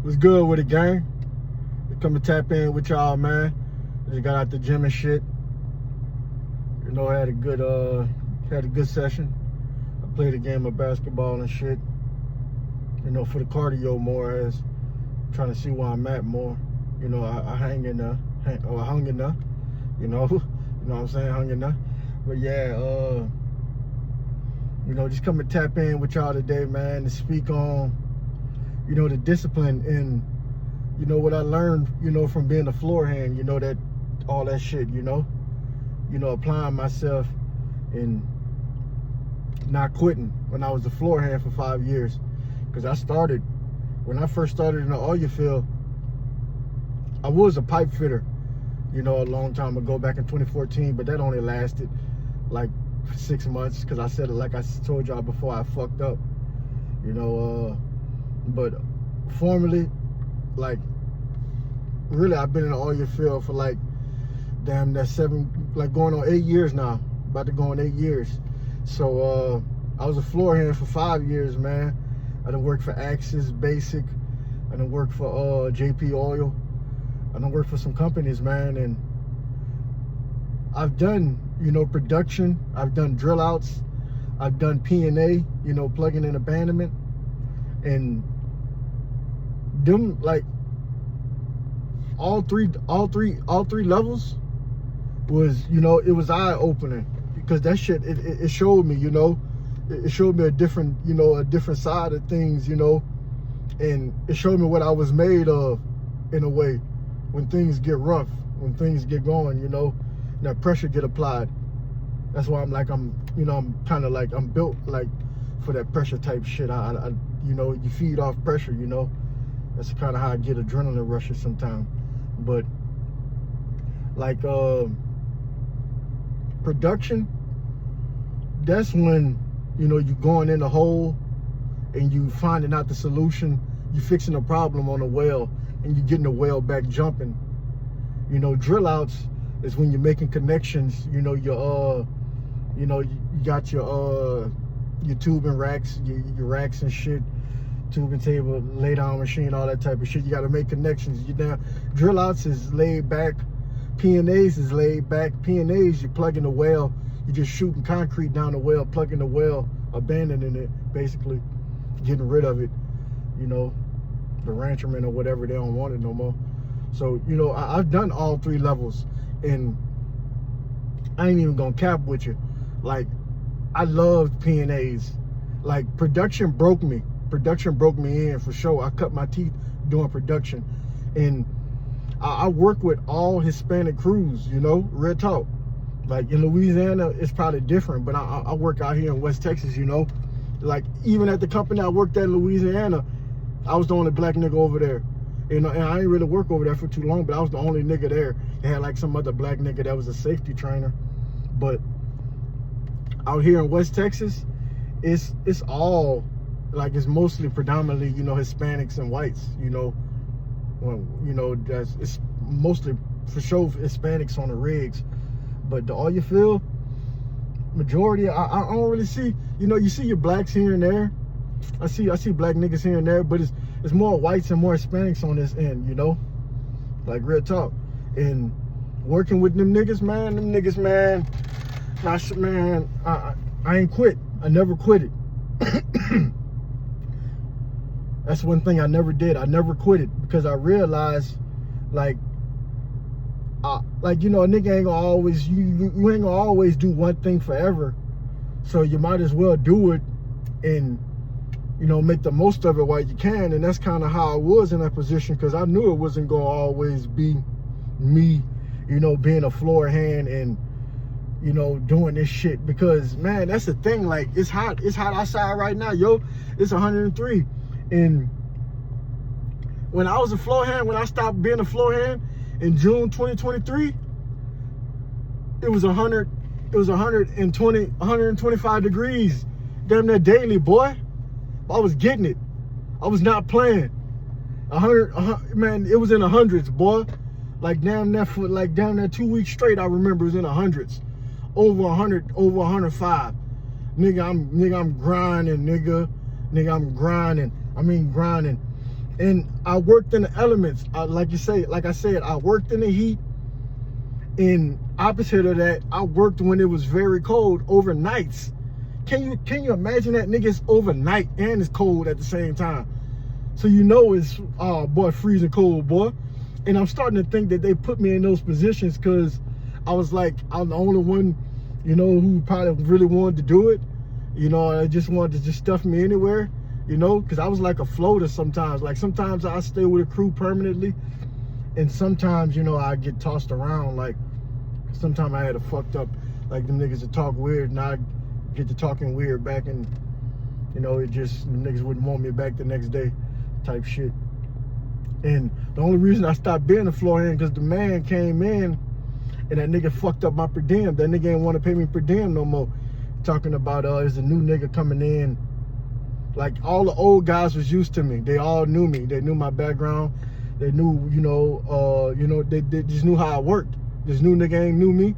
What's good with it, gang? Come to tap in with y'all, man. Just got out the gym and shit. You know, I had a good session. I played a game of basketball and shit. You know, for the cardio more, as trying to see where I'm at more. You know, I hung in there. You know what I'm saying? Hung in there. But yeah, you know, just come and tap in with y'all today, man, to speak on, you know, the discipline and, you know, what I learned, you know, from being a floor hand, you know, that all that shit, you know, applying myself and not quitting when I was a floor hand for 5 years. Because when I first started in the oil field, I was a pipe fitter, you know, a long time ago, back in 2014, but that only lasted like 6 months, because I said it, like I told y'all before, I fucked up, you know, but formerly, like, really, I've been in the oil field for like, damn, that's going on 8 years now, about to go on 8 years. So, I was a floor hand for 5 years, man. I done worked for Axis, Basic, I done worked for JP Oil, I done worked for some companies, man, and I've done, you know, production, I've done drill outs, I've done P&A, you know, plugging in abandonment, and them, like, all three levels was, you know, it was eye-opening, because that shit, it showed me, you know, it showed me a different, you know, a different side of things, you know, and it showed me what I was made of, in a way, when things get rough, when things get going, you know, and that pressure get applied. That's why I'm kind of like, I'm built like for that pressure type shit. I you know, you feed off pressure, you know. That's kind of how I get adrenaline rushes sometimes. But like production, that's when, you know, you going in the hole and you finding out the solution. You fixing a problem on a well and you getting the well back jumping. You know, drill outs is when you're making connections. You know, you know, you got your tubing racks, your racks and shit, tubing table, lay down machine, all that type of shit. You got to make connections. Drill outs is laid back. P&As is laid back. P&As, you plug in the well. You're just shooting concrete down the well, plugging the well, abandoning it, basically, getting rid of it. You know, the ranchermen or whatever, they don't want it no more. So, you know, I've done all 3 levels, and I ain't even gonna cap with you. Like, I loved P&As. Like, production broke me. Production broke me in, for sure. I cut my teeth doing production. And I work with all Hispanic crews, you know, real talk. Like, in Louisiana, it's probably different, but I work out here in West Texas, you know. Like, even at the company I worked at in Louisiana, I was the only black nigga over there. You know, and I didn't really work over there for too long, but I was the only nigga there. They had like some other black nigga that was a safety trainer. But out here in West Texas, it's all, like, it's mostly predominantly, you know, Hispanics and whites, you know. Well, you know, it's mostly, for sure, Hispanics on the rigs. But the oil field, majority, I don't really see, you know, you see your blacks here and there. I see black niggas here and there, but it's more whites and more Hispanics on this end, you know, like, real talk. And working with them niggas, man, I ain't quit. I never quit it. That's one thing I never did. I never quit it, because I realized, like, you know, a nigga ain't gonna always, you ain't gonna always do one thing forever. So you might as well do it and, you know, make the most of it while you can. And that's kind of how I was in that position, because I knew it wasn't gonna always be me, you know, being a floor hand and, you know, doing this shit. Because, man, that's the thing. Like, it's hot outside right now, yo. It's 103. And when I was a floor hand, when I stopped being a floor hand in June 2023, it was 125 degrees, damn near daily, boy. I was getting it. I was not playing. 100, man, it was in the hundreds, boy. Like, damn near 2 weeks straight, I remember it was in the hundreds. Over 100, over 105. Nigga, I'm grinding, nigga. Nigga, I'm grinding. I mean grinding. And I worked in the elements. Like I said, I worked in the heat. And opposite of that, I worked when it was very cold overnights. Can you imagine that? Niggas overnight and it's cold at the same time. So you know it's boy, freezing cold, boy. And I'm starting to think that they put me in those positions because I was like, I'm the only one, you know, who probably really wanted to do it. You know, I just wanted to just stuff me anywhere, you know, because I was like a floater sometimes. Like sometimes I stay with a crew permanently, and sometimes, you know, I get tossed around. Like sometimes I had a fucked up, like them niggas that talk weird, and I get to talking weird back, and you know, it just, the niggas wouldn't want me back the next day type shit. And the only reason I stopped being a Floorhand because the man came in and that nigga fucked up my per diem. That nigga ain't want to pay me per diem no more. Talking about there's a new nigga coming in. Like all the old guys was used to me. They all knew me. They knew my background. They knew, they just knew how I worked. This new nigga ain't knew me.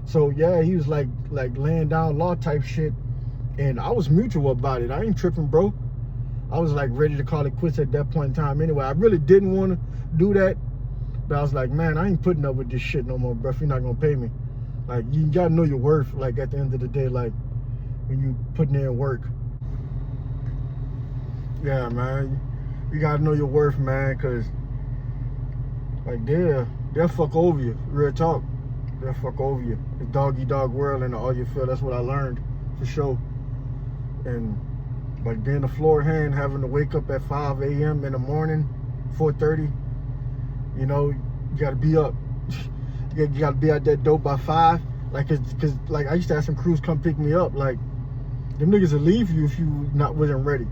So yeah, he was like laying down law type shit. And I was mutual about it. I ain't tripping, bro. I was like ready to call it quits at that point in time anyway. I really didn't want to do that. But I was like, man, I ain't putting up with this shit no more, bro, if you're not going to pay me. Like, you got to know your worth, like, at the end of the day, like, when you putting in work. Yeah, man. You got to know your worth, man, because, like, they'll fuck over you. Real talk. They'll fuck over you. It's dog-eat-dog world and all you feel. That's what I learned, for sure. And like being a Floorhand, having to wake up at 5 a.m. in the morning, 4:30, you know, you gotta be up. You gotta be out that door by 5. Like, cause like I used to have some crews come pick me up. Like, them niggas will leave you if you wasn't ready.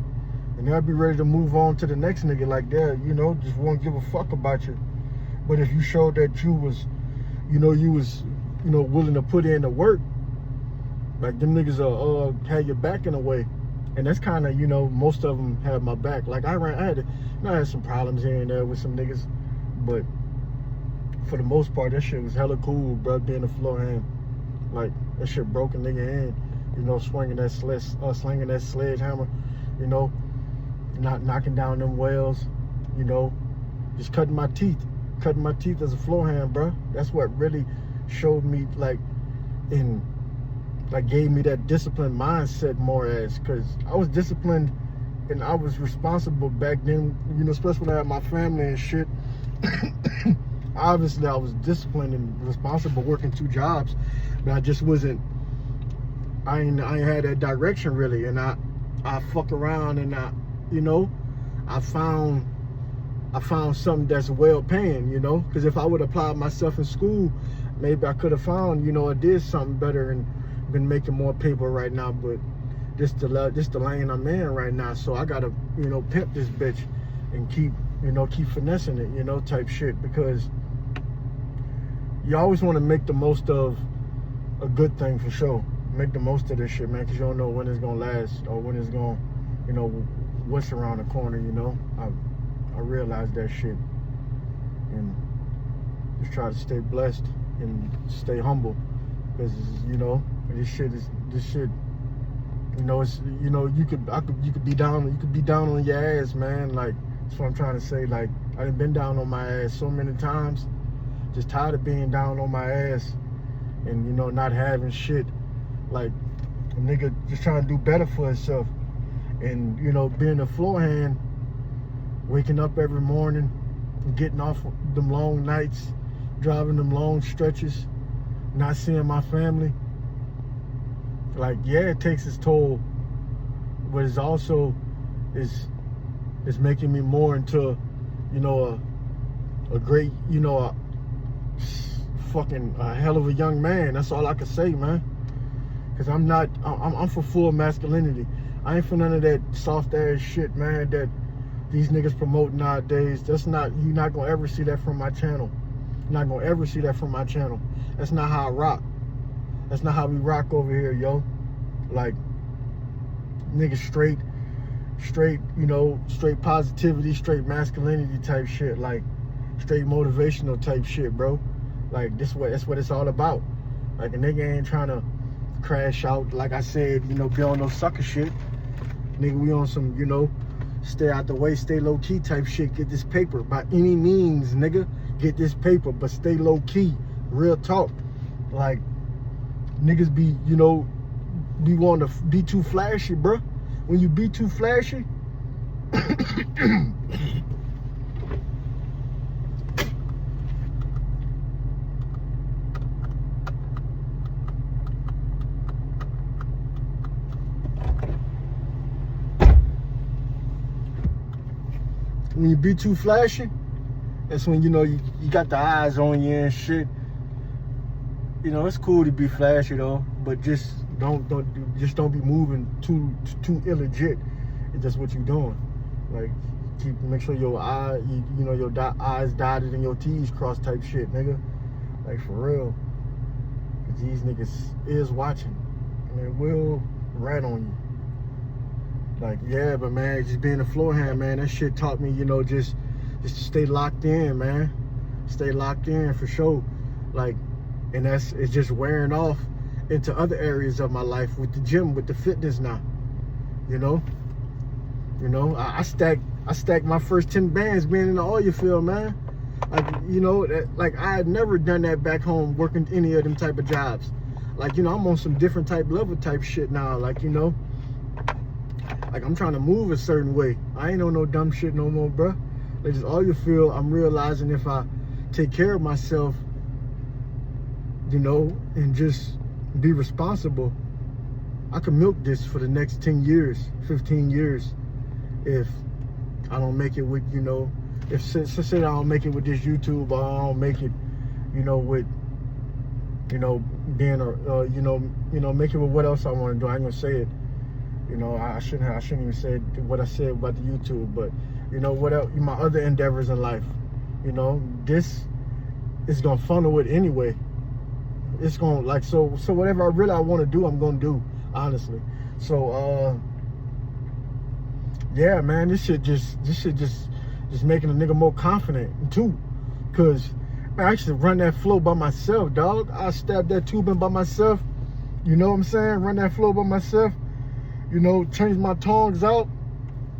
And they'll be ready to move on to the next nigga like that, you know, just won't give a fuck about you. But if you showed that you was willing to put in the work, like them niggas had your back in a way. And that's kind of, you know, most of them have my back. Like I had some problems here and there with some niggas, but for the most part, that shit was hella cool, bro, being a Floorhand. Like, that shit broke a nigga in, you know, slinging that sledgehammer, you know, not knocking down them wells, you know, just cutting my teeth as a Floorhand, bro. That's what really showed me, like, gave me that disciplined mindset more as, because I was disciplined and I was responsible back then, you know, especially when I had my family and shit. Obviously, I was disciplined and responsible working 2 jobs, but I just wasn't, I ain't had that direction really. And I fuck around and I found something that's well paying, you know, because if I would apply myself in school, maybe I could have found, you know, I did something better and been making more paper right now. But this the lane I'm in right now, so I gotta, you know, pimp this bitch and keep finessing it, you know, type shit, because you always want to make the most of a good thing, for sure. Make the most of this shit, man, because you don't know when it's gonna last or when it's gonna, you know, what's around the corner, you know. I realized that shit, and just try to stay blessed and stay humble, because, you know, this shit, you know, it's, you know, you could be down on your ass, man. Like, that's what I'm trying to say. Like, I've been down on my ass so many times, just tired of being down on my ass and, you know, not having shit. Like, a nigga just trying to do better for himself. And, you know, being a Floorhand, waking up every morning, getting off them long nights, driving them long stretches, not seeing my family. Like, yeah, it takes its toll, but it's also it's making me more into, you know, a great, you know, a hell of a young man. That's all I can say, man. Because I'm for full masculinity. I ain't for none of that soft ass shit, man, that these niggas promote nowadays. You're not gonna ever see that from my channel. You're not gonna ever see that from my channel. That's not how I rock. That's not how we rock over here, yo. Like, niggas straight, you know, straight positivity, straight masculinity type shit. Like, straight motivational type shit, bro. Like, that's what it's all about. Like, a nigga ain't trying to crash out, like I said, you know, be on no sucker shit. Nigga, we on some, you know, stay out the way, stay low key type shit. Get this paper by any means, nigga. Get this paper, but stay low key. Real talk. Like, niggas be, you know, be wanting to be too flashy, bruh. When you be too flashy, when you be too flashy, that's when, you know, you got the eyes on you and shit. You know, it's cool to be flashy though, but just don't be moving too illegit. It's just what you doing. Like, make sure your you know, your I's dotted and your T's crossed type shit, nigga. Like, for real. Cause these niggas is watching and they will rat on you. Like, yeah, but man, just being a floor hand, man, that shit taught me, you know, just to stay locked in, man. Stay locked in for sure. Like, and it's just wearing off into other areas of my life with the gym, with the fitness now. You know, I stacked my first 10 bands being in the oil field, man. Like, you know, like I had never done that back home working any of them type of jobs. Like, you know, I'm on some different type level type shit now. Like, you know, like I'm trying to move a certain way. I ain't on no dumb shit no more, bruh. Like, just oil field, I'm realizing if I take care of myself, you know, and just be responsible, I can milk this for the next 10 years, 15 years. If I don't make it with, you know, if say I don't make it with this YouTube, or I don't make it, you know, with, you know, being a, you know, make it with what else I want to do. I ain't gonna say it. You know, I shouldn't even say what I said about the YouTube, but you know what else? My other endeavors in life. You know, this is gonna funnel it anyway. It's gonna, like, so whatever I really want to do, I'm gonna do, honestly. So yeah, man, this shit just making a nigga more confident too. Cause man, I used to run that flow by myself, dog. I stabbed that tubing by myself. You know what I'm saying? Run that flow by myself. You know, change my tongs out.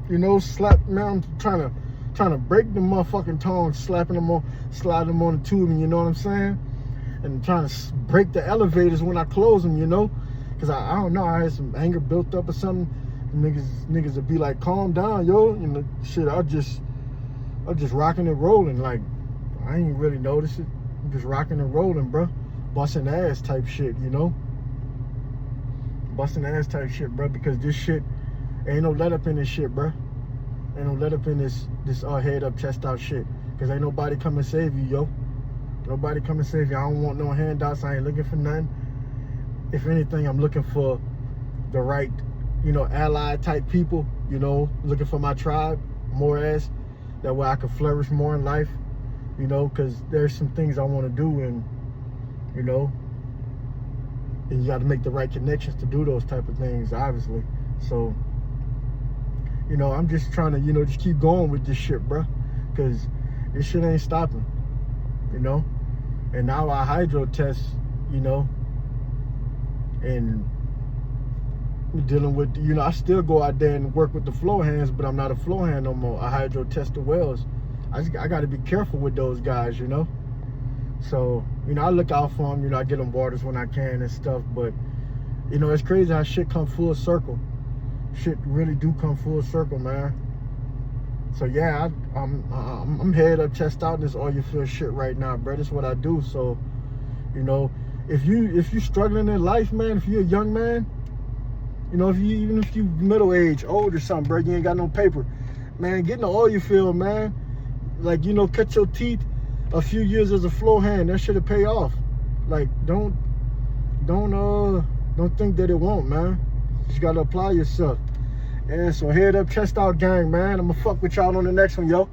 You know, slap, man, I'm trying to break the motherfucking tongs, slapping them on, sliding them on the tubing, you know what I'm saying? And trying to break the elevators when I close them, you know? Cause I don't know, I had some anger built up or something. Niggas would be like, calm down, yo. You know, shit, I just rocking and rolling. Like, I ain't really notice it. I'm just rocking and rolling, bro. Busting ass type shit, you know? Busting ass type shit, bro, because this shit, ain't no let up in this shit, bro. Ain't no let up in this head up, chest out shit. Cause ain't nobody come and save you, yo. Nobody come and save you. I don't want no handouts. I ain't looking for nothing. If anything, I'm looking for the right, you know, ally type people, you know, looking for my tribe more as, that way I can flourish more in life, you know, because there's some things I want to do, and, you know, and you got to make the right connections to do those type of things, obviously. So, you know, I'm just trying to, you know, just keep going with this shit, bro, because this shit ain't stopping, you know. And now I hydro test, you know, and dealing with, you know, I still go out there and work with the floor hands, but I'm not a floor hand no more. I hydro test the wells. I got to be careful with those guys, you know. So, you know, I look out for them, you know, I get them waters when I can and stuff, but, you know, it's crazy how shit come full circle. Shit really do come full circle, man. So yeah, I'm head up, chest out in this oil field shit right now, bro. That's what I do. So, you know, if you struggling in life, man, if you're a young man, you know, even if you middle age, old or something, bro, you ain't got no paper, man, get in the oil field, man. Like, you know, cut your teeth a few years as a floor hand. That shit'll pay off. Like, don't think that it won't, man. You just gotta apply yourself. And so head up, chest out gang, man. I'ma fuck with y'all on the next one, yo.